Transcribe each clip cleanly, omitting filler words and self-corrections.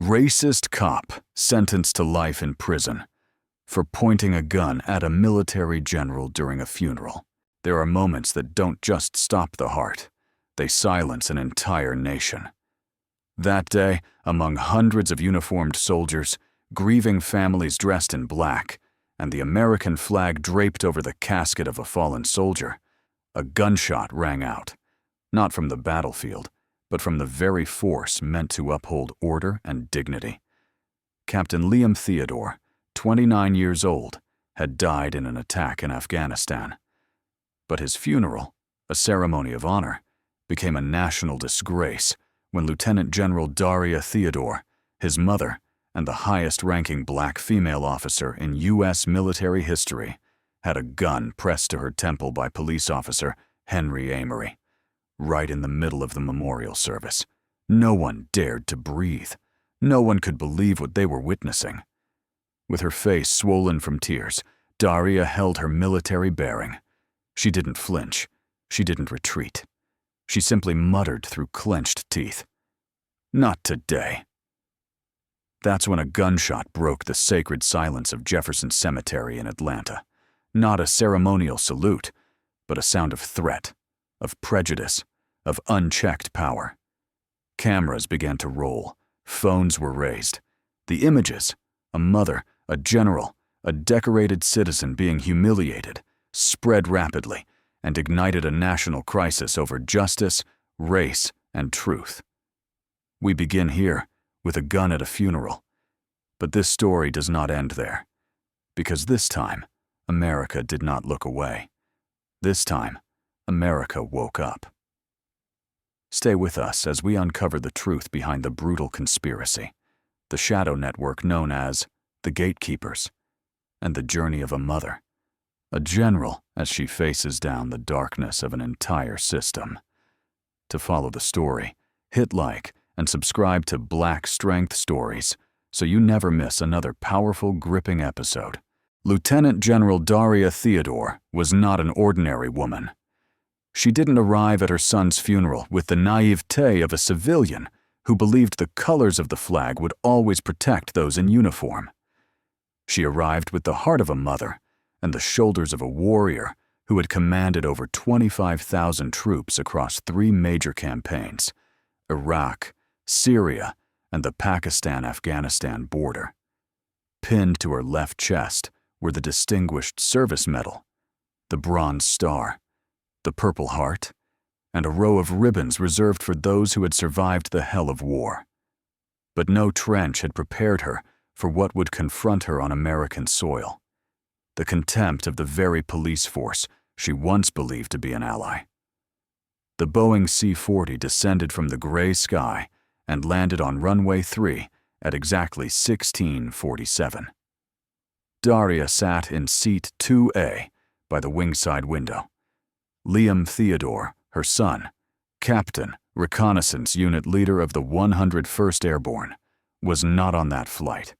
Racist cop sentenced to life in prison for pointing a gun at a military general during a funeral. There are moments that don't just stop the heart, they silence an entire nation. That day, among hundreds of uniformed soldiers, grieving families dressed in black, and the American flag draped over the casket of a fallen soldier, a gunshot rang out, not from the battlefield, but from the very force meant to uphold order and dignity. Captain Liam Theodore, 29 years old, had died in an attack in Afghanistan. But his funeral, a ceremony of honor, became a national disgrace when Lieutenant General Daria Theodore, his mother, and the highest-ranking black female officer in U.S. military history, had a gun pressed to her temple by police officer Henry Amory, right in the middle of the memorial service. No one dared to breathe. No one could believe what they were witnessing. With her face swollen from tears, Daria held her military bearing. She didn't flinch. She didn't retreat. She simply muttered through clenched teeth, "Not today." That's when a gunshot broke the sacred silence of Jefferson Cemetery in Atlanta. Not a ceremonial salute, but a sound of threat, of prejudice, of unchecked power. Cameras began to roll. Phones were raised. The images, a mother, a general, a decorated citizen being humiliated, spread rapidly and ignited a national crisis over justice, race, and truth. We begin here, with a gun at a funeral. But this story does not end there. Because this time, America did not look away. This time, America woke up. Stay with us as we uncover the truth behind the brutal conspiracy, the shadow network known as the Gatekeepers, and the journey of a mother, a general as she faces down the darkness of an entire system. To follow the story, hit like and subscribe to Black Strength Stories so you never miss another powerful, gripping episode. Lieutenant General Daria Theodore was not an ordinary woman. She didn't arrive at her son's funeral with the naivete of a civilian who believed the colors of the flag would always protect those in uniform. She arrived with the heart of a mother and the shoulders of a warrior who had commanded over 25,000 troops across 3 major campaigns: Iraq, Syria, and the Pakistan-Afghanistan border. Pinned to her left chest were the Distinguished Service Medal, the Bronze Star, the Purple Heart, and a row of ribbons reserved for those who had survived the hell of war. But no trench had prepared her for what would confront her on American soil: the contempt of the very police force she once believed to be an ally. The Boeing C-40 descended from the gray sky and landed on runway 3 at exactly 16:47. Daria sat in seat 2A by the wingside window. Liam Theodore, her son, captain, reconnaissance unit leader of the 101st Airborne, was not on that flight.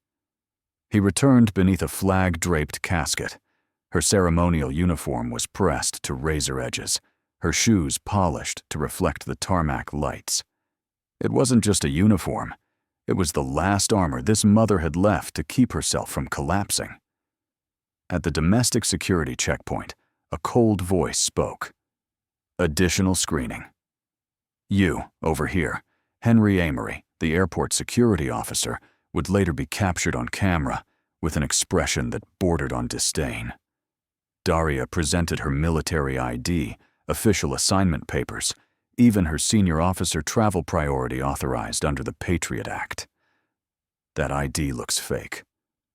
He returned beneath a flag-draped casket. Her ceremonial uniform was pressed to razor edges, her shoes polished to reflect the tarmac lights. It wasn't just a uniform. It was the last armor this mother had left to keep herself from collapsing. At the domestic security checkpoint, a cold voice spoke. "Additional screening. You, over here, Henry Amory, the airport security officer, would later be captured on camera with an expression that bordered on disdain." Daria presented her military ID, official assignment papers, even her senior officer travel priority authorized under the Patriot Act. "That ID looks fake.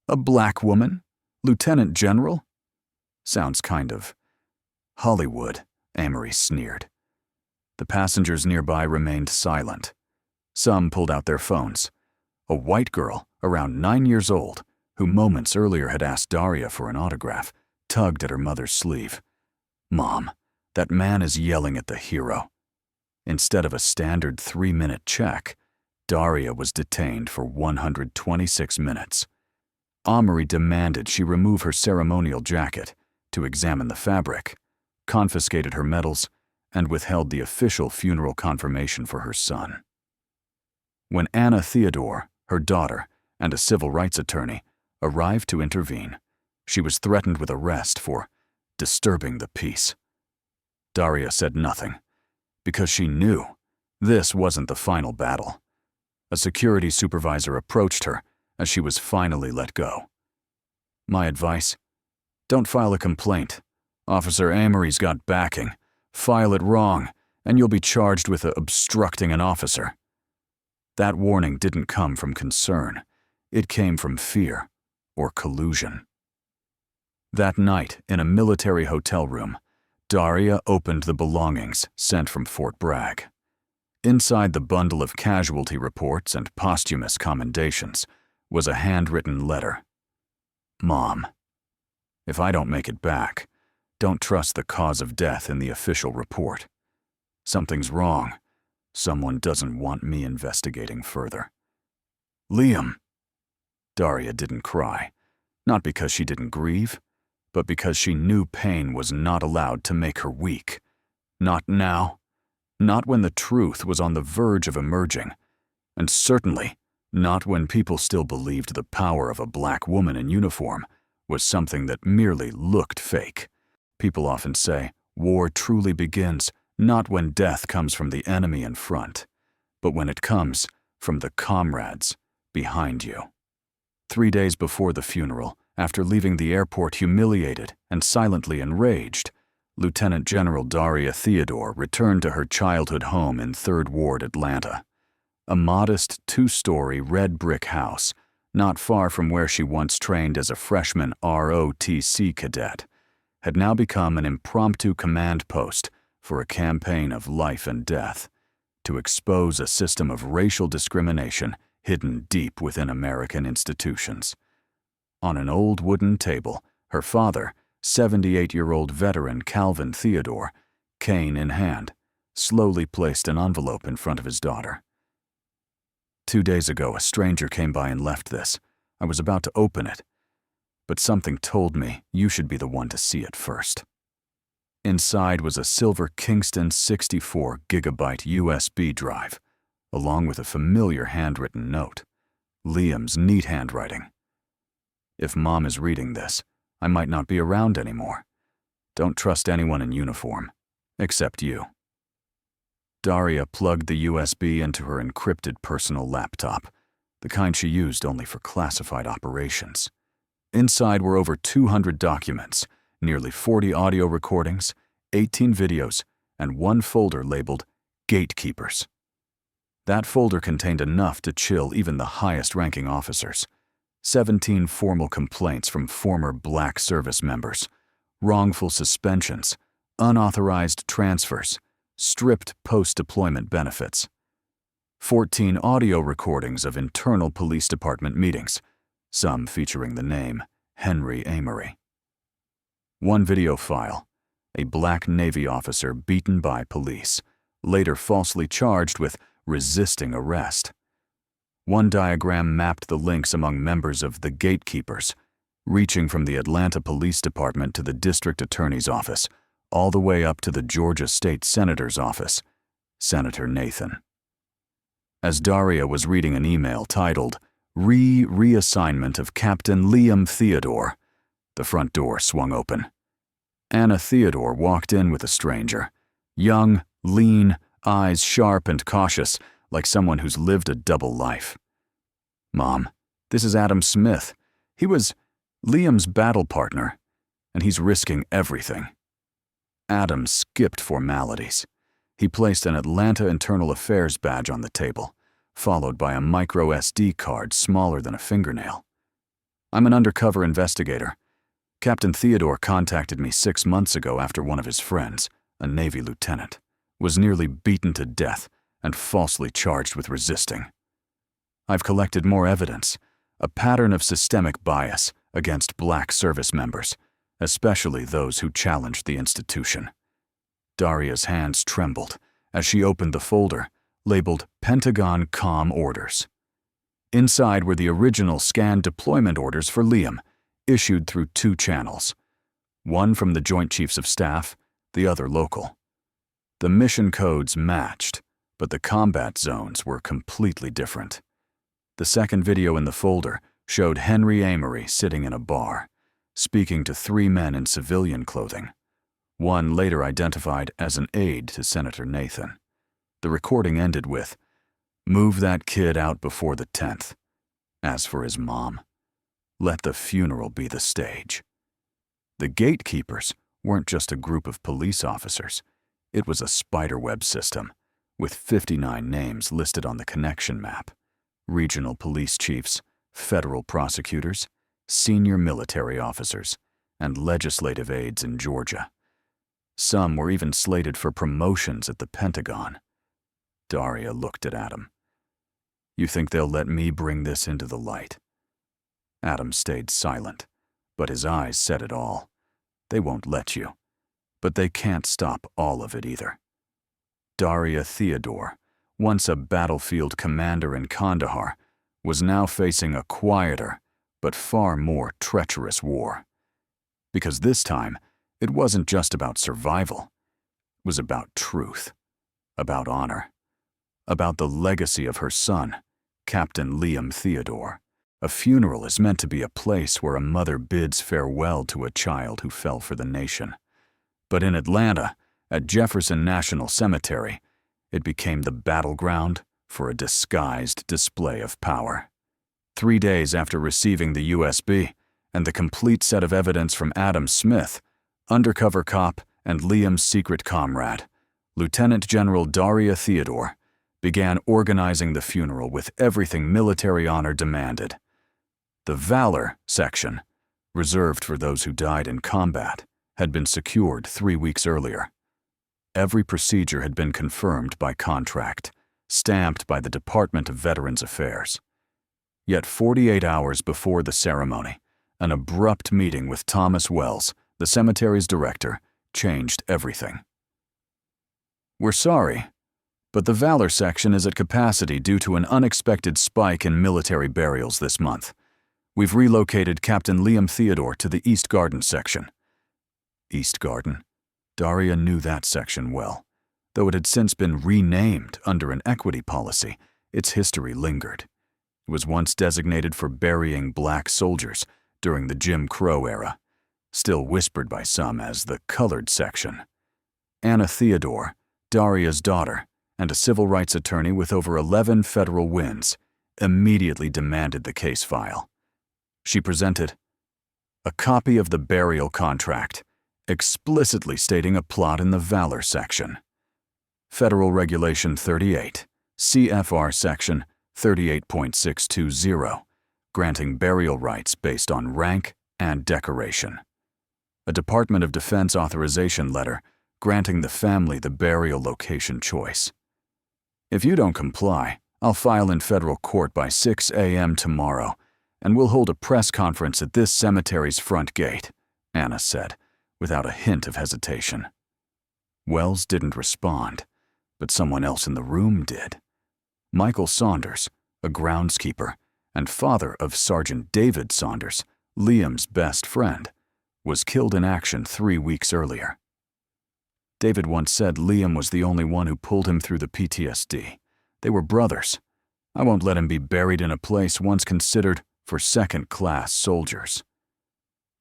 A black woman? Lieutenant General? Sounds kind of Hollywood," Amory sneered. The passengers nearby remained silent. Some pulled out their phones. A white girl, around 9 years old, who moments earlier had asked Daria for an autograph, tugged at her mother's sleeve. "Mom, that man is yelling at the hero." Instead of a standard 3-minute check, Daria was detained for 126 minutes. Amory demanded she remove her ceremonial jacket to examine the fabric, confiscated her medals, and withheld the official funeral confirmation for her son. When Anna Theodore, her daughter, and a civil rights attorney arrived to intervene. She was threatened with arrest for disturbing the peace. Daria said nothing, because she knew this wasn't the final battle. A security supervisor approached her as she was finally let go. My advice? Don't file a complaint. Officer Amory's got backing. File it wrong, and you'll be charged with obstructing an officer. That warning didn't come from concern. It came from fear or collusion. That night, in a military hotel room, Daria opened the belongings sent from Fort Bragg. Inside the bundle of casualty reports and posthumous commendations was a handwritten letter. Mom, if I don't make it back, don't trust the cause of death in the official report. Something's wrong. Someone doesn't want me investigating further. Liam. Daria didn't cry, not because she didn't grieve, but because she knew pain was not allowed to make her weak. Not now. Not when the truth was on the verge of emerging, and certainly not when people still believed the power of a black woman in uniform was something that merely looked fake. People often say, war truly begins not when death comes from the enemy in front, but when it comes from the comrades behind you. 3 days before the funeral, after leaving the airport humiliated and silently enraged, Lieutenant General Daria Theodore returned to her childhood home in 3rd Ward, Atlanta. A modest 2-story red brick house, not far from where she once trained as a freshman ROTC cadet, had now become an impromptu command post for a campaign of life and death to expose a system of racial discrimination hidden deep within American institutions. On an old wooden table, her father, 78-year-old veteran Calvin Theodore, cane in hand, slowly placed an envelope in front of his daughter. 2 days ago, a stranger came by and left this. I was about to open it, but something told me you should be the one to see it first. Inside was a silver Kingston 64 gigabyte USB drive, along with a familiar handwritten note, Liam's neat handwriting. If Mom is reading this, I might not be around anymore. Don't trust anyone in uniform, except you. Daria plugged the USB into her encrypted personal laptop, the kind she used only for classified operations. Inside were over 200 documents, nearly 40 audio recordings, 18 videos, and one folder labeled Gatekeepers. That folder contained enough to chill even the highest-ranking officers. 17 formal complaints from former black service members, wrongful suspensions, unauthorized transfers, stripped post-deployment benefits. 14 audio recordings of internal police department meetings, some featuring the name Henry Amory. One video file, a black Navy officer beaten by police, later falsely charged with resisting arrest. One diagram mapped the links among members of the Gatekeepers, reaching from the Atlanta Police Department to the District Attorney's Office, all the way up to the Georgia State Senator's Office, Senator Nathan. As Daria was reading an email titled, Reassignment of Captain Liam Theodore, the front door swung open. Anna Theodore walked in with a stranger, young, lean, eyes sharp and cautious, like someone who's lived a double life. Mom, this is Adam Smith. He was Liam's battle partner, and he's risking everything. Adam skipped formalities. He placed an Atlanta Internal Affairs badge on the table, followed by a micro SD card smaller than a fingernail. I'm an undercover investigator. Captain Theodore contacted me 6 months ago after one of his friends, a Navy lieutenant, was nearly beaten to death and falsely charged with resisting. I've collected more evidence, a pattern of systemic bias against black service members, especially those who challenged the institution. Daria's hands trembled as she opened the folder, labeled Pentagon Com Orders. Inside were the original scanned deployment orders for Liam, issued through 2 channels, one from the Joint Chiefs of Staff, the other local. The mission codes matched, but the combat zones were completely different. The second video in the folder showed Henry Amory sitting in a bar, speaking to 3 men in civilian clothing. One later identified as an aide to Senator Nathan. The recording ended with, "Move that kid out before the 10th. As for his mom, let the funeral be the stage." The gatekeepers weren't just a group of police officers. It was a spiderweb system, with 59 names listed on the connection map. Regional police chiefs, federal prosecutors, senior military officers, and legislative aides in Georgia. Some were even slated for promotions at the Pentagon. Daria looked at Adam. "You think they'll let me bring this into the light?" Adam stayed silent, but his eyes said it all. They won't let you, but they can't stop all of it either. Daria Theodore, once a battlefield commander in Kandahar, was now facing a quieter but far more treacherous war. Because this time, it wasn't just about survival. It was about truth, about honor, about the legacy of her son, Captain Liam Theodore. A funeral is meant to be a place where a mother bids farewell to a child who fell for the nation. But in Atlanta, at Jefferson National Cemetery, it became the battleground for a disguised display of power. 3 days after receiving the USB and the complete set of evidence from Adam Smith, undercover cop and Liam's secret comrade, Lieutenant General Daria Theodore, began organizing the funeral with everything military honor demanded. The Valor section, reserved for those who died in combat, had been secured 3 weeks earlier. Every procedure had been confirmed by contract, stamped by the Department of Veterans Affairs. Yet 48 hours before the ceremony, an abrupt meeting with Thomas Wells, the cemetery's director, changed everything. "We're sorry, but the Valor section is at capacity due to an unexpected spike in military burials this month. We've relocated Captain Liam Theodore to the East Garden section." East Garden? Daria knew that section well. Though it had since been renamed under an equity policy, its history lingered. It was once designated for burying black soldiers during the Jim Crow era, still whispered by some as the colored section. Anna Theodore, Daria's daughter, and a civil rights attorney with over 11 federal wins, immediately demanded the case file. She presented a copy of the burial contract, explicitly stating a plot in the Valor section. Federal Regulation 38, CFR Section 38.620, granting burial rights based on rank and decoration. A Department of Defense authorization letter granting the family the burial location choice. "If you don't comply, I'll file in federal court by 6 a.m. tomorrow, and we'll hold a press conference at this cemetery's front gate," Anna said, without a hint of hesitation. Wells didn't respond, but someone else in the room did. Michael Saunders, a groundskeeper and father of Sergeant David Saunders, Liam's best friend, was killed in action 3 weeks earlier. David once said Liam was the only one who pulled him through the PTSD. They were brothers. "I won't let him be buried in a place once considered for second-class soldiers."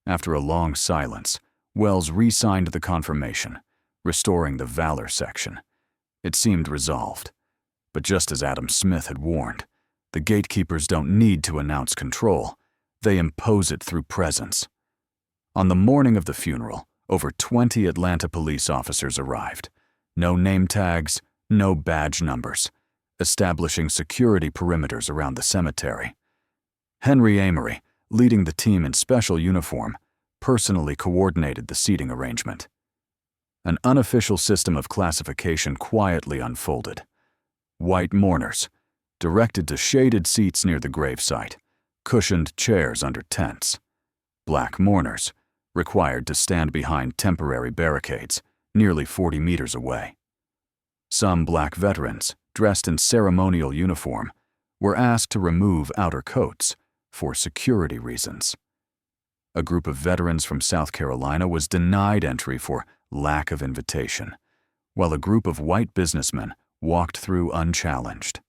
After a long silence, Wells re-signed the confirmation, restoring the Valor section. It seemed resolved. But just as Adam Smith had warned, the gatekeepers don't need to announce control. They impose it through presence. On the morning of the funeral, over 20 Atlanta police officers arrived. No name tags, no badge numbers, establishing security perimeters around the cemetery. Henry Amory, leading the team in special uniform, personally coordinated the seating arrangement. An unofficial system of classification quietly unfolded. White mourners, directed to shaded seats near the gravesite, cushioned chairs under tents. Black mourners, required to stand behind temporary barricades, nearly 40 meters away. Some black veterans, dressed in ceremonial uniform, were asked to remove outer coats for security reasons. A group of veterans from South Carolina was denied entry for lack of invitation, while a group of white businessmen walked through unchallenged.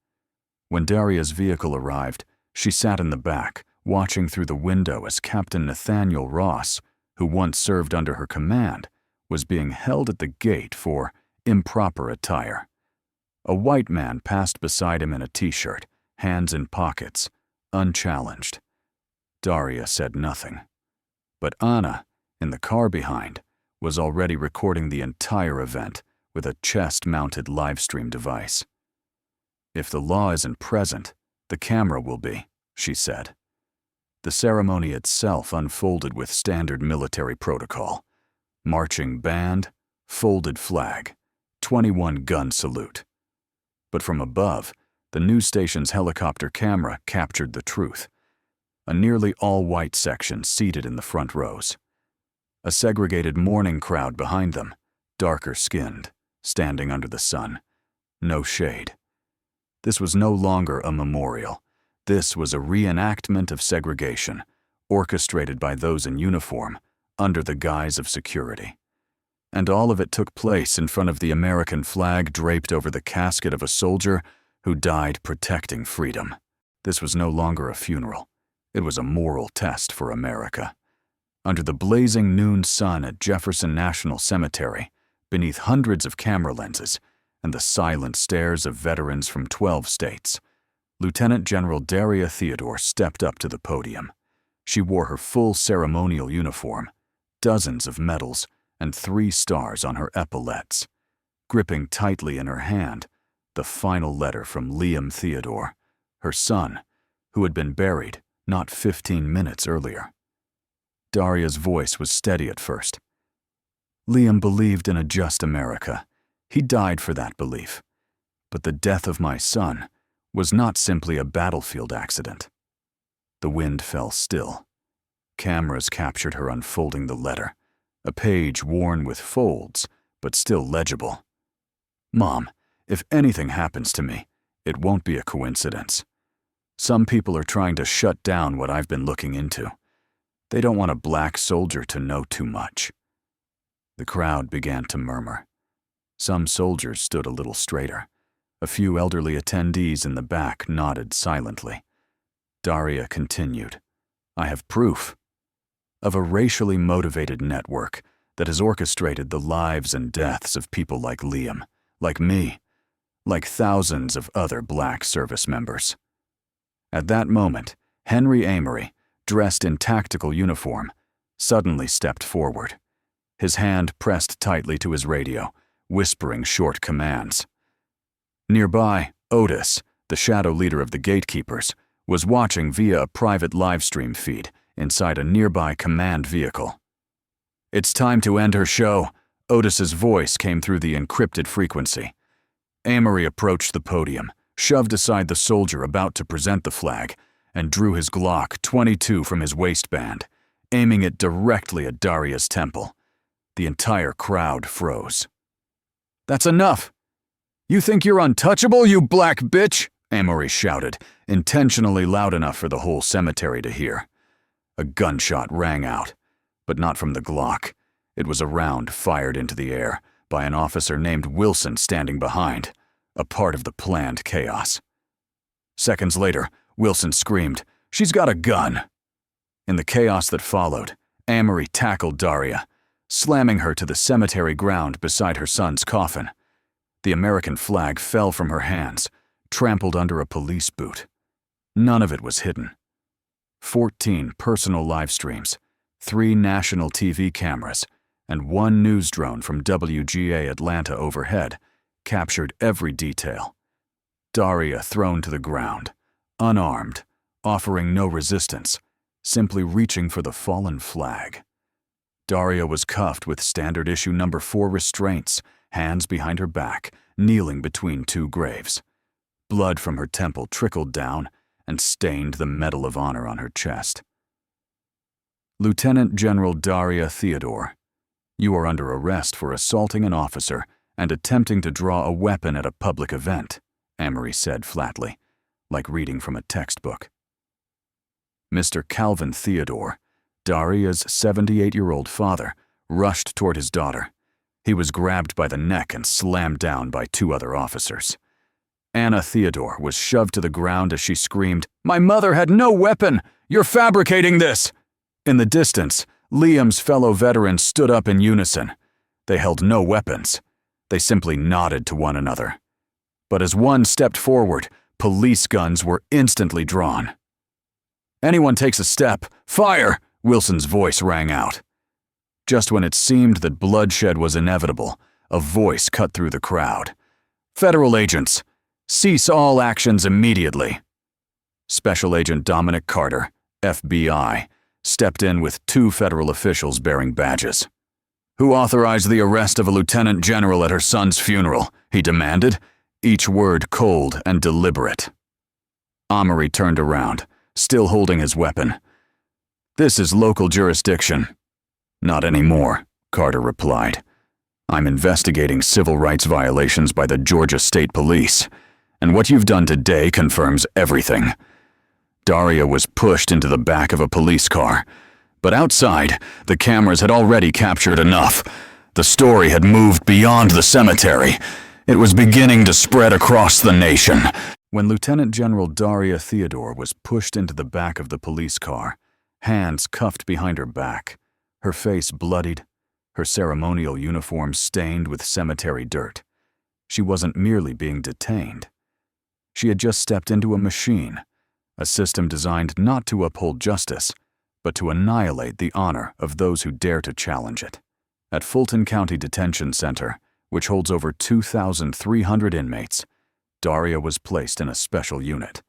When Daria's vehicle arrived, She sat in the back, watching through the window as Captain Nathaniel Ross, who once served under her command, was being held at the gate for improper attire. A white man passed beside him in a t-shirt, hands in pockets, unchallenged. Daria said nothing. But Anna, in the car behind, was already recording the entire event with a chest-mounted livestream device. "If the law isn't present, the camera will be," she said. The ceremony itself unfolded with standard military protocol. Marching band, folded flag, 21-gun salute. But from above, the news station's helicopter camera captured the truth. A nearly all-white section seated in the front rows. A segregated mourning crowd behind them, darker-skinned, standing under the sun. No shade. This was no longer a memorial. This was a reenactment of segregation, orchestrated by those in uniform, under the guise of security. And all of it took place in front of the American flag draped over the casket of a soldier who died protecting freedom. This was no longer a funeral. It was a moral test for America. Under the blazing noon sun at Jefferson National Cemetery, beneath hundreds of camera lenses and the silent stares of veterans from 12 states, Lieutenant General Daria Theodore stepped up to the podium. She wore her full ceremonial uniform, dozens of medals, and 3 stars on her epaulettes, gripping tightly in her hand the final letter from Liam Theodore, her son, who had been buried not 15 minutes earlier. Daria's voice was steady at first. "Liam believed in a just America. He died for that belief. But the death of my son was not simply a battlefield accident." The wind fell still. Cameras captured her unfolding the letter, a page worn with folds, but still legible. "Mom, if anything happens to me, it won't be a coincidence. Some people are trying to shut down what I've been looking into. They don't want a black soldier to know too much." The crowd began to murmur. Some soldiers stood a little straighter. A few elderly attendees in the back nodded silently. Daria continued, "I have proof of a racially motivated network that has orchestrated the lives and deaths of people like Liam, like me, like thousands of other black service members." At that moment, Henry Amory, dressed in tactical uniform, suddenly stepped forward. His hand pressed tightly to his radio, whispering short commands. Nearby, Otis, the shadow leader of the gatekeepers, was watching via a private livestream feed inside a nearby command vehicle. "It's time to end her show," Otis's voice came through the encrypted frequency. Amory approached the podium, shoved aside the soldier about to present the flag, and drew his Glock 22 from his waistband, aiming it directly at Daria's temple. The entire crowd froze. "That's enough! You think you're untouchable, you black bitch?" Amory shouted, intentionally loud enough for the whole cemetery to hear. A gunshot rang out, but not from the Glock. It was a round fired into the air by an officer named Wilson standing behind, a part of the planned chaos. Seconds later, Wilson screamed, "She's got a gun!" In the chaos that followed, Amory tackled Daria, slamming her to the cemetery ground beside her son's coffin. The American flag fell from her hands, trampled under a police boot. None of it was hidden. 14 personal live streams, 3 national TV cameras, and 1 news drone from WGA Atlanta overhead captured every detail. Daria thrown to the ground, unarmed, offering no resistance, simply reaching for the fallen flag. Daria was cuffed with standard issue number 4 restraints, hands behind her back, kneeling between 2 graves. Blood from her temple trickled down and stained the Medal of Honor on her chest. "Lieutenant General Daria Theodore, you are under arrest for assaulting an officer and attempting to draw a weapon at a public event," Amory said flatly, like reading from a textbook. Mr. Calvin Theodore, Daria's 78-year-old father, rushed toward his daughter. He was grabbed by the neck and slammed down by 2 other officers. Anna Theodore was shoved to the ground as she screamed, "My mother had no weapon! You're fabricating this!" In the distance, Liam's fellow veterans stood up in unison. They held no weapons. They simply nodded to one another. But as one stepped forward, police guns were instantly drawn. "Anyone takes a step, fire!" Wilson's voice rang out. Just when it seemed that bloodshed was inevitable, a voice cut through the crowd. "Federal agents, cease all actions immediately." Special Agent Dominic Carter, FBI, stepped in with 2 federal officials bearing badges. "Who authorized the arrest of a lieutenant general at her son's funeral?" he demanded, each word cold and deliberate. Amory turned around, still holding his weapon. "This is local jurisdiction." "Not anymore," Carter replied. "I'm investigating civil rights violations by the Georgia State Police, and what you've done today confirms everything." Daria was pushed into the back of a police car, but outside, the cameras had already captured enough. The story had moved beyond the cemetery. It was beginning to spread across the nation. When Lieutenant General Daria Theodore was pushed into the back of the police car, hands cuffed behind her back, her face bloodied, her ceremonial uniform stained with cemetery dirt, she wasn't merely being detained. She had just stepped into a machine, a system designed not to uphold justice, but to annihilate the honor of those who dare to challenge it. At Fulton County Detention Center, which holds over 2,300 inmates, Daria was placed in a special unit,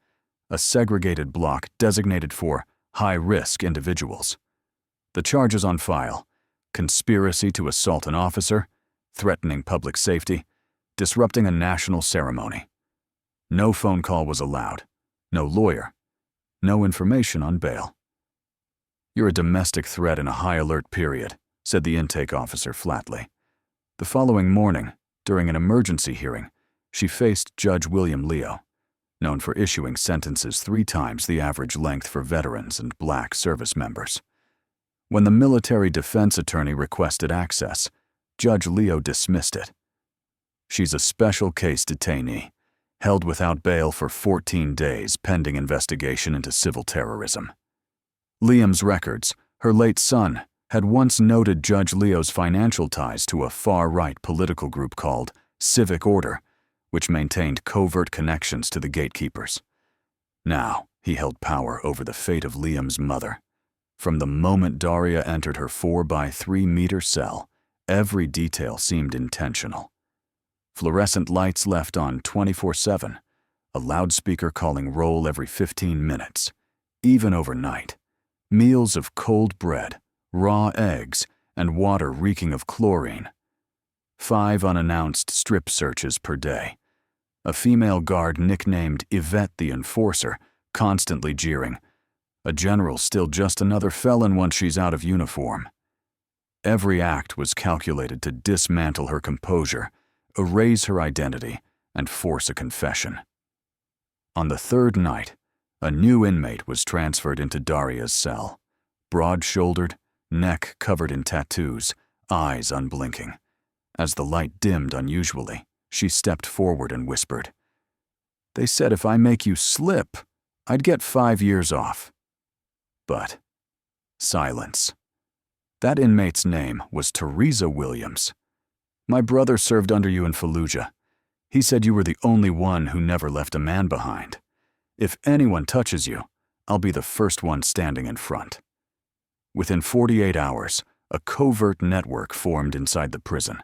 a segregated block designated for high-risk individuals. The charges on file: conspiracy to assault an officer, threatening public safety, disrupting a national ceremony. No phone call was allowed, no lawyer, no information on bail. "You're a domestic threat in a high-alert period," said the intake officer flatly. The following morning, during an emergency hearing, she faced Judge William Leo, known for issuing sentences 3 times the average length for veterans and black service members. When the military defense attorney requested access, Judge Leo dismissed it. "She's a special case detainee, held without bail for 14 days pending investigation into civil terrorism." Liam's records, her late son, had once noted Judge Leo's financial ties to a far-right political group called Civic Order, which maintained covert connections to the gatekeepers. Now, he held power over the fate of Liam's mother. From the moment Daria entered her 4-by-3-meter cell, every detail seemed intentional. Fluorescent lights left on 24/7, a loudspeaker calling roll every 15 minutes, even overnight, meals of cold bread, raw eggs, and water reeking of chlorine. 5 unannounced strip searches per day. A female guard nicknamed Yvette the Enforcer, constantly jeering, "A general's still just another felon once she's out of uniform." Every act was calculated to dismantle her composure, erase her identity, and force a confession. On the 3rd night, a new inmate was transferred into Daria's cell, broad-shouldered, neck covered in tattoos, eyes unblinking. As the light dimmed unusually, she stepped forward and whispered, "They said if I make you slip, I'd get 5 years off." But silence. That inmate's name was Teresa Williams. "My brother served under you in Fallujah. He said you were the only one who never left a man behind. If anyone touches you, I'll be the first one standing in front." Within 48 hours, a covert network formed inside the prison.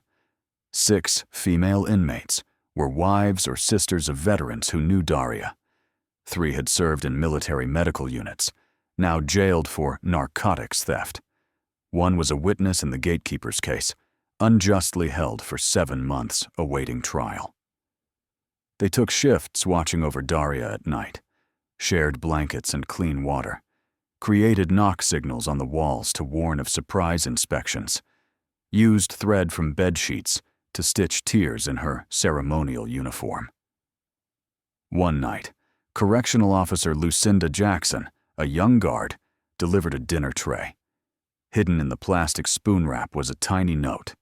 6 female inmates were wives or sisters of veterans who knew Daria. 3 had served in military medical units, now jailed for narcotics theft. 1 was a witness in the gatekeeper's case, unjustly held for 7 months awaiting trial. They took shifts watching over Daria at night, shared blankets and clean water, created knock signals on the walls to warn of surprise inspections, used thread from bed sheets to stitch tears in her ceremonial uniform. One night, Correctional Officer Lucinda Jackson, a young guard, delivered a dinner tray. Hidden in the plastic spoon wrap was a tiny note.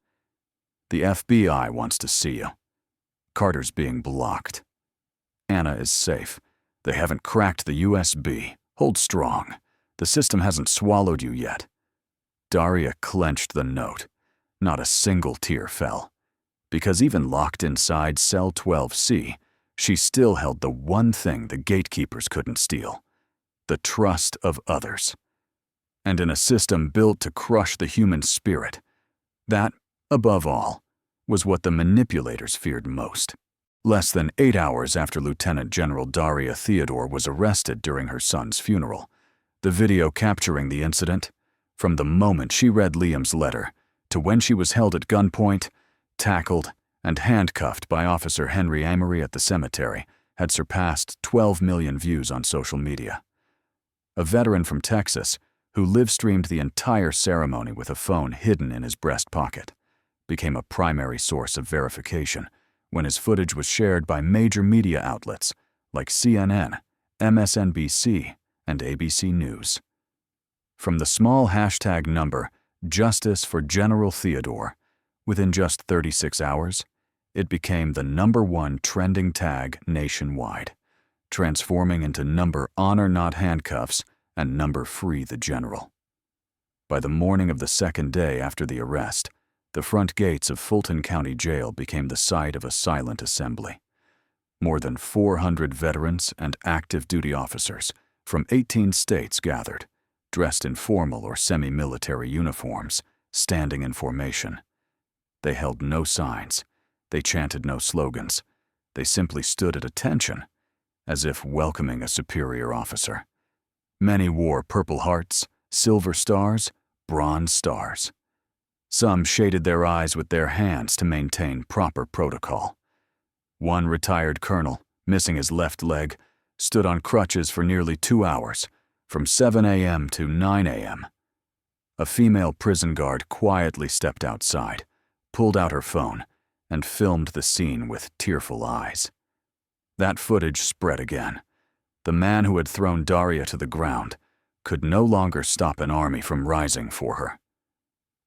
"The FBI wants to see you. Carter's being blocked." Anna is safe. They haven't cracked the USB. Hold strong. The system hasn't swallowed you yet." Daria clenched the note. Not a single tear fell. Because even locked inside Cell 12C, she still held the one thing the gatekeepers couldn't steal: the trust of others. And in a system built to crush the human spirit, that, above all, was what the manipulators feared most. Less than 8 hours after Lieutenant General Daria Theodore was arrested during her son's funeral, the video capturing the incident, from the moment she read Liam's letter to when she was held at gunpoint, tackled, and handcuffed by Officer Henry Amory at the cemetery, had surpassed 12 million views on social media. A veteran from Texas, who live-streamed the entire ceremony with a phone hidden in his breast pocket, became a primary source of verification when his footage was shared by major media outlets like CNN, MSNBC, and ABC News. From the small hashtag number, Justice for General Theodore, within just 36 hours, it became the #1 trending tag nationwide, transforming into number Honor Not Handcuffs and number Free the General. By the morning of the second day after the arrest, the front gates of Fulton County Jail became the site of a silent assembly. More than 400 veterans and active duty officers from 18 states gathered, dressed in formal or semi-military uniforms, standing in formation. They held no signs. They chanted no slogans. They simply stood at attention, as if welcoming a superior officer. Many wore Purple Hearts, Silver Stars, Bronze Stars. Some shaded their eyes with their hands to maintain proper protocol. One retired colonel, missing his left leg, stood on crutches for nearly 2 hours, from 7 a.m. to 9 a.m. A female prison guard quietly stepped outside, pulled out her phone, and filmed the scene with tearful eyes. That footage spread again. The man who had thrown Daria to the ground could no longer stop an army from rising for her.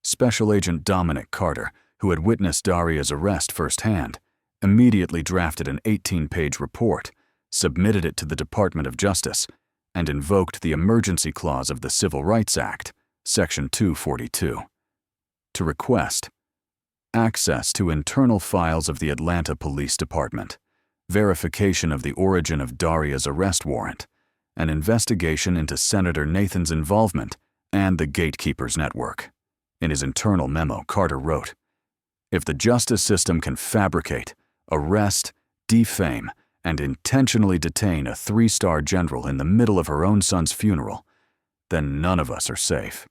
Special Agent Dominic Carter, who had witnessed Daria's arrest firsthand, immediately drafted an 18-page report, submitted it to the Department of Justice, and invoked the emergency clause of the Civil Rights Act, Section 242, to request access to internal files of the Atlanta Police Department, verification of the origin of Daria's arrest warrant, an investigation into Senator Nathan's involvement, and the Gatekeepers Network. In his internal memo, Carter wrote, "If the justice system can fabricate, arrest, defame, and intentionally detain a 3-star general in the middle of her own son's funeral, then none of us are safe."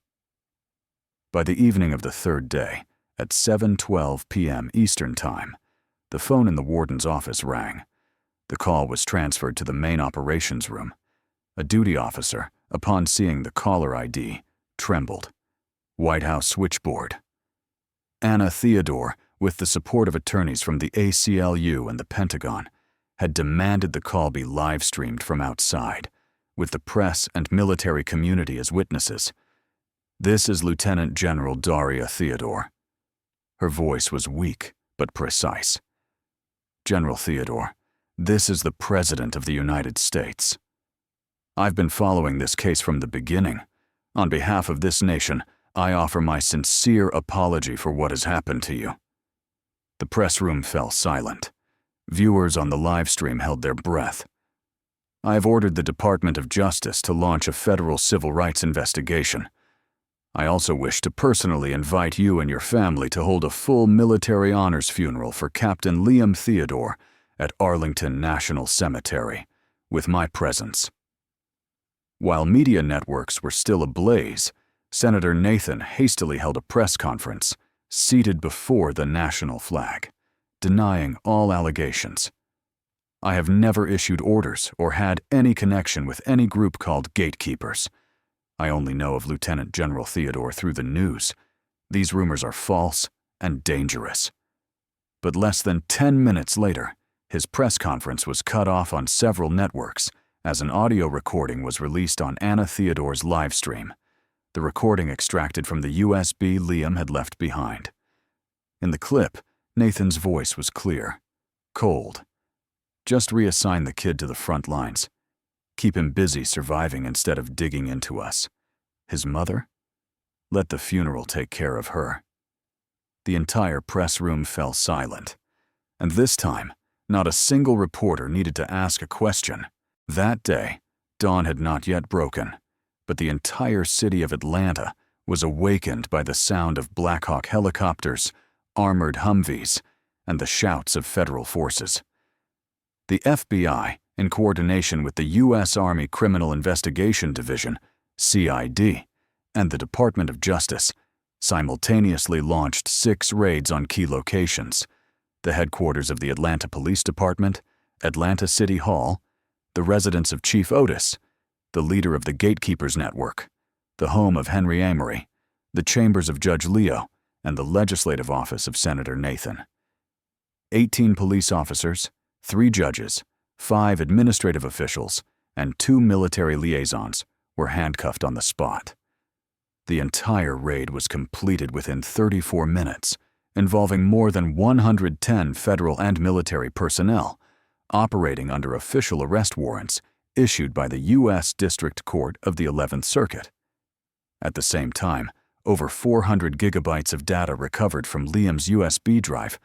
By the evening of the third day, at 7:12 p.m. Eastern Time, the phone in the warden's office rang. The call was transferred to the main operations room. A duty officer, upon seeing the caller ID, trembled. White House switchboard. Anna Theodore, with the support of attorneys from the ACLU and the Pentagon, had demanded the call be live-streamed from outside, with the press and military community as witnesses. "This is Lieutenant General Daria Theodore." Her voice was weak but precise. "General Theodore, this is the President of the United States. I've been following this case from the beginning. On behalf of this nation, I offer my sincere apology for what has happened to you." The press room fell silent. Viewers on the live stream held their breath. "I have ordered the Department of Justice to launch a federal civil rights investigation. I also wish to personally invite you and your family to hold a full military honors funeral for Captain Liam Theodore at Arlington National Cemetery, with my presence." While media networks were still ablaze, Senator Nathan hastily held a press conference, seated before the national flag, denying all allegations. "I have never issued orders or had any connection with any group called Gatekeepers. I only know of Lieutenant General Theodore through the news. These rumors are false and dangerous." But less than 10 minutes later, his press conference was cut off on several networks as an audio recording was released on Anna Theodore's live stream, the recording extracted from the USB Liam had left behind. In the clip, Nathan's voice was clear, cold. Just reassign the kid to the front lines. Keep him busy surviving instead of digging into us. His mother? Let the funeral take care of her. The entire press room fell silent. And this time, not a single reporter needed to ask a question. That day, dawn had not yet broken, but the entire city of Atlanta was awakened by the sound of Black Hawk helicopters, armored Humvees, and the shouts of federal forces. The FBI, in coordination with the U.S. Army Criminal Investigation Division, CID, and the Department of Justice, simultaneously launched 6 raids on key locations: the headquarters of the Atlanta Police Department, Atlanta City Hall, the residence of Chief Otis, the leader of the Gatekeepers Network, the home of Henry Amory, the chambers of Judge Leo, and the legislative office of Senator Nathan. 18 police officers, 3 judges, 5 administrative officials, and 2 military liaisons were handcuffed on the spot. The entire raid was completed within 34 minutes, involving more than 110 federal and military personnel, operating under official arrest warrants issued by the U.S. District Court of the 11th Circuit. At the same time, over 400 gigabytes of data recovered from Liam's USB drive,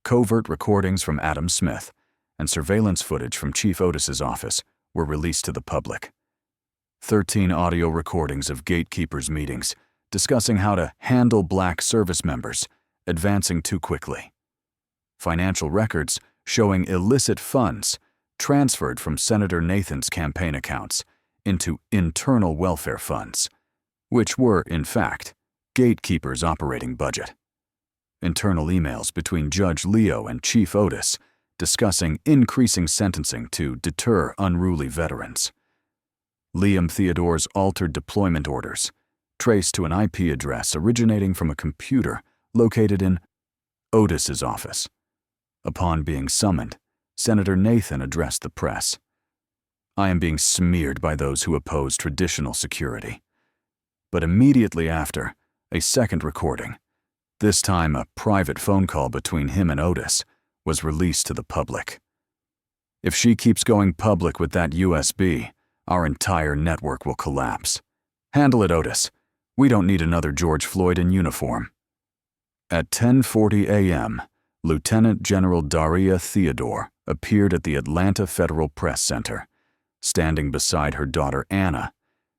covert recordings from Adam Smith, and surveillance footage from Chief Otis's office were released to the public. 13 audio recordings of gatekeepers' meetings discussing how to handle black service members advancing too quickly. Financial records showing illicit funds transferred from Senator Nathan's campaign accounts into internal welfare funds, which were, in fact, Gatekeepers' operating budget. Internal emails between Judge Leo and Chief Otis discussing increasing sentencing to deter unruly veterans. Liam Theodore's altered deployment orders, traced to an IP address originating from a computer located in Otis's office. Upon being summoned, Senator Nathan addressed the press. "I am being smeared by those who oppose traditional security." But immediately after, a second recording, this time a private phone call between him and Otis, was released to the public. "If she keeps going public with that USB, our entire network will collapse. Handle it, Otis. We don't need another George Floyd in uniform." At 10:40 a.m., Lieutenant General Daria Theodore appeared at the Atlanta Federal Press Center, standing beside her daughter Anna,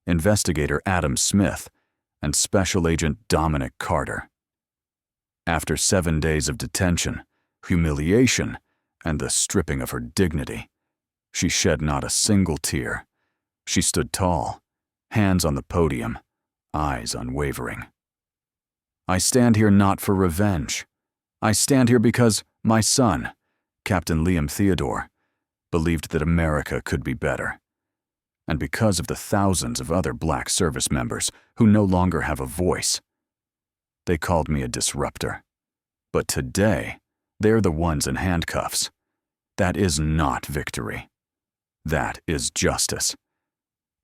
investigator Adam Smith, and Special Agent Dominic Carter. After 7 days of detention, humiliation, and the stripping of her dignity, she shed not a single tear. She stood tall, hands on the podium, eyes unwavering. "I stand here not for revenge. I stand here because my son, Captain Liam Theodore, believed that America could be better. And because of the thousands of other black service members who no longer have a voice. They called me a disruptor. But today, they're the ones in handcuffs. That is not victory. That is justice.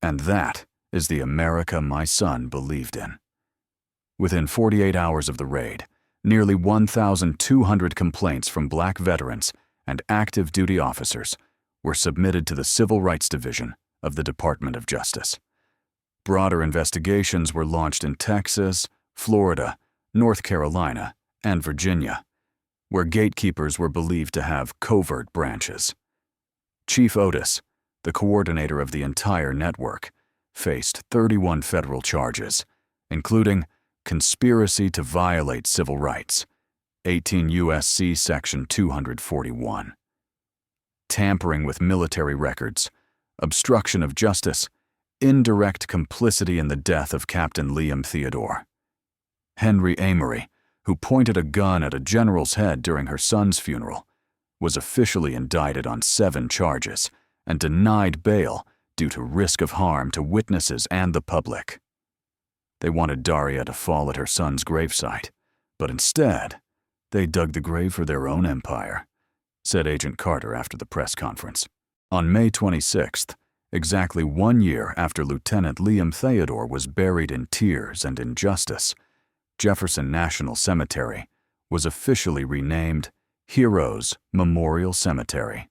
And that is the America my son believed in." Within 48 hours of the raid, nearly 1,200 complaints from black veterans and active duty officers were submitted to the Civil Rights Division of the Department of Justice. Broader investigations were launched in Texas, Florida, North Carolina, and Virginia, where gatekeepers were believed to have covert branches. Chief Otis, the coordinator of the entire network, faced 31 federal charges, including conspiracy to violate civil rights, 18 U.S.C. Section 241, tampering with military records, obstruction of justice, indirect complicity in the death of Captain Liam Theodore. Henry Amory, who pointed a gun at a general's head during her son's funeral, was officially indicted on 7 charges and denied bail due to risk of harm to witnesses and the public. They wanted Daria to fall at her son's gravesite, but instead, they dug the grave for their own empire, said Agent Carter after the press conference. On May 26th, exactly 1 year after Lieutenant Liam Theodore was buried in tears and injustice, Jefferson National Cemetery was officially renamed Heroes Memorial Cemetery.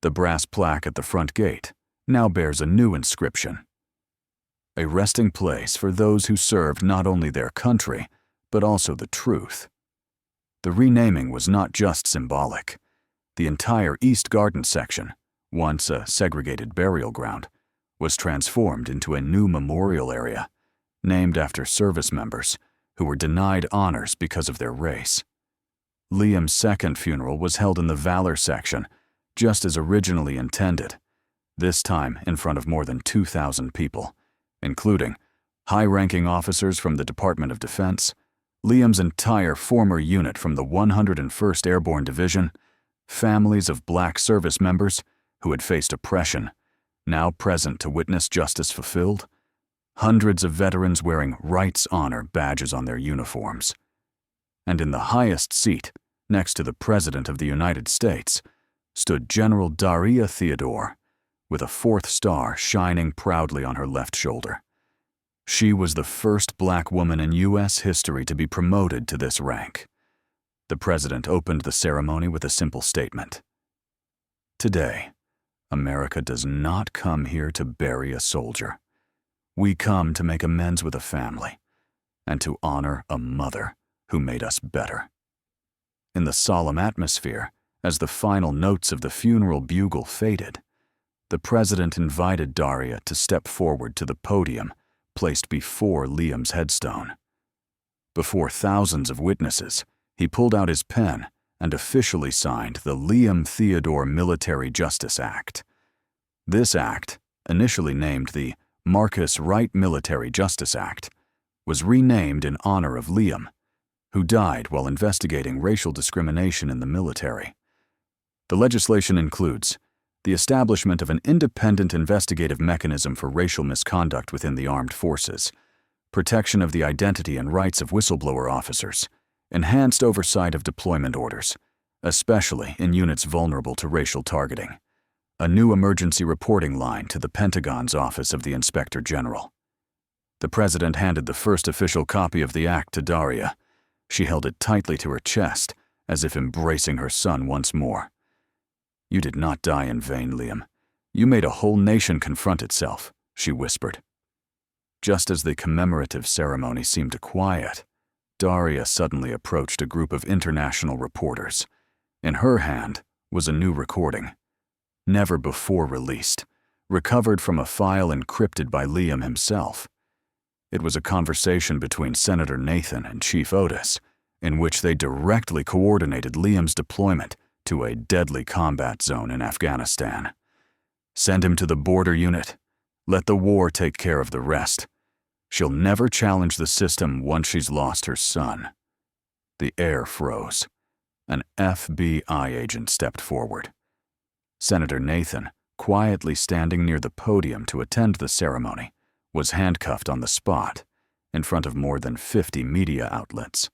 The brass plaque at the front gate now bears a new inscription: a resting place for those who served not only their country, but also the truth. The renaming was not just symbolic. The entire East Garden section, once a segregated burial ground, was transformed into a new memorial area, named after service members who were denied honors because of their race. Liam's second funeral was held in the Valor section, just as originally intended, this time in front of more than 2,000 people, including high-ranking officers from the Department of Defense, Liam's entire former unit from the 101st Airborne Division, families of black service members who had faced oppression, now present to witness justice fulfilled, hundreds of veterans wearing rites honor badges on their uniforms. And in the highest seat, next to the President of the United States, stood General Daria Theodore, with a 4th star shining proudly on her left shoulder. She was the first black woman in U.S. history to be promoted to this rank. The President opened the ceremony with a simple statement: "Today, America does not come here to bury a soldier. We come to make amends with a family and to honor a mother who made us better." In the solemn atmosphere, as the final notes of the funeral bugle faded, the President invited Daria to step forward to the podium placed before Liam's headstone. Before thousands of witnesses, he pulled out his pen and officially signed the Liam Theodore Military Justice Act. This act, initially named the Marcus Wright Military Justice Act, was renamed in honor of Liam, who died while investigating racial discrimination in the military. The legislation includes the establishment of an independent investigative mechanism for racial misconduct within the armed forces, protection of the identity and rights of whistleblower officers, enhanced oversight of deployment orders, especially in units vulnerable to racial targeting, a new emergency reporting line to the Pentagon's Office of the Inspector General. The President handed the first official copy of the act to Daria. She held it tightly to her chest, as if embracing her son once more. "You did not die in vain, Liam. You made a whole nation confront itself," she whispered. Just as the commemorative ceremony seemed to quiet, Daria suddenly approached a group of international reporters. In her hand was a new recording, never before released, recovered from a file encrypted by Liam himself. It was a conversation between Senator Nathan and Chief Otis, in which they directly coordinated Liam's deployment to a deadly combat zone in Afghanistan. "Send him to the border unit. Let the war take care of the rest. She'll never challenge the system once she's lost her son." The air froze. An FBI agent stepped forward. Senator Nathan, quietly standing near the podium to attend the ceremony, was handcuffed on the spot, in front of more than 50 media outlets.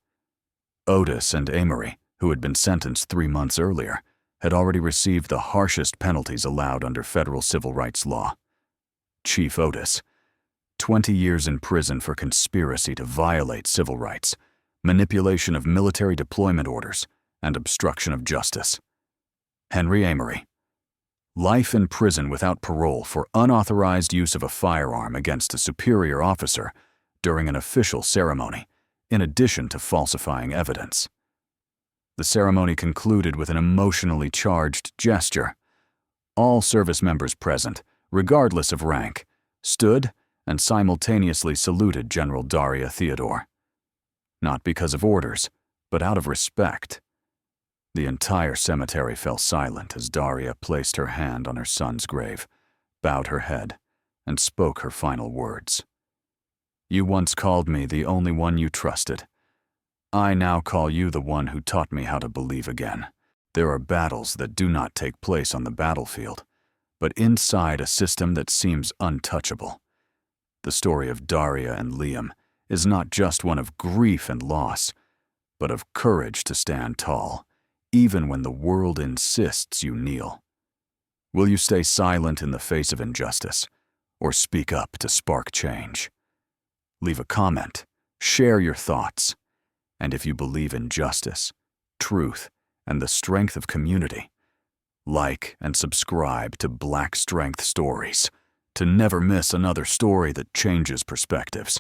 Otis and Amory, who had been sentenced 3 months earlier, had already received the harshest penalties allowed under federal civil rights law. Chief Otis, 20 years in prison for conspiracy to violate civil rights, manipulation of military deployment orders, and obstruction of justice. Henry Amory, life in prison without parole for unauthorized use of a firearm against a superior officer during an official ceremony, in addition to falsifying evidence. The ceremony concluded with an emotionally charged gesture. All service members present, regardless of rank, stood and simultaneously saluted General Daria Theodore. Not because of orders, but out of respect. The entire cemetery fell silent as Daria placed her hand on her son's grave, bowed her head, and spoke her final words. "You once called me the only one you trusted. I now call you the one who taught me how to believe again. There are battles that do not take place on the battlefield, but inside a system that seems untouchable. The story of Daria and Liam is not just one of grief and loss, but of courage to stand tall, even when the world insists you kneel. Will you stay silent in the face of injustice, or speak up to spark change? Leave a comment, share your thoughts, and if you believe in justice, truth, and the strength of community, Like and subscribe to Black Strength Stories to never miss another story that changes perspectives.